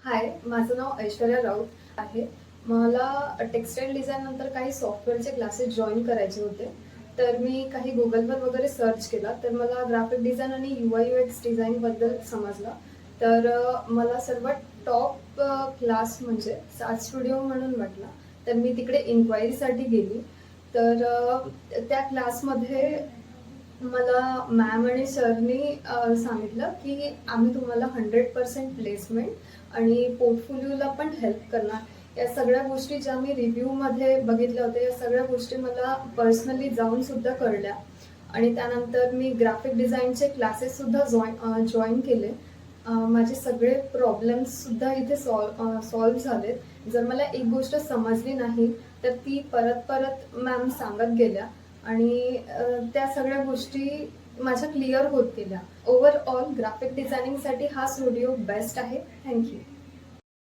हाय, माझं नाव ऐश्वर्या राऊत आहे. मला टेक्सटाईल डिझाइन नंतर काही सॉफ्टवेअरचे क्लासेस जॉइन करायचे होते. तर मी काही Googleवर वगैरे सर्च केला. तर मला ग्राफिक डिझाइन आणि UI/UX डिझाइनबद्दल समजलं. तर मला सर्वात टॉप क्लास म्हणजे सात स्टुडिओ म्हणून वाटला. तर मी तिकडे इन्क्वायरीसाठी गेली. तर त्या क्लासमध्ये मला मॅम आणि सरनी सांगितलं, की आम्ही तुम्हाला 100% प्लेसमेंट आणि पोर्टफोलिओला पण हेल्प करणार. या सगळ्या गोष्टी ज्या मी रिव्ह्यूमध्ये बघितल्या होत्या, या सगळ्या गोष्टी मला पर्सनली जाऊनसुद्धा कळल्या आणि त्यानंतर मी ग्राफिक डिझाईनचे क्लासेससुद्धा जॉइन केले. माझे सगळे प्रॉब्लेम्ससुद्धा इथे सॉल्व्ह झालेत. जर मला एक गोष्ट समजली नाही, तर ती परत मॅम सांगत गेल्या आणि त्या सगळ्या गोष्टी माझ्या क्लिअर होत गेल्या. ओव्हरऑल ग्राफिक डिझायनिंगसाठी हा स्टुडिओ बेस्ट आहे. Thank you.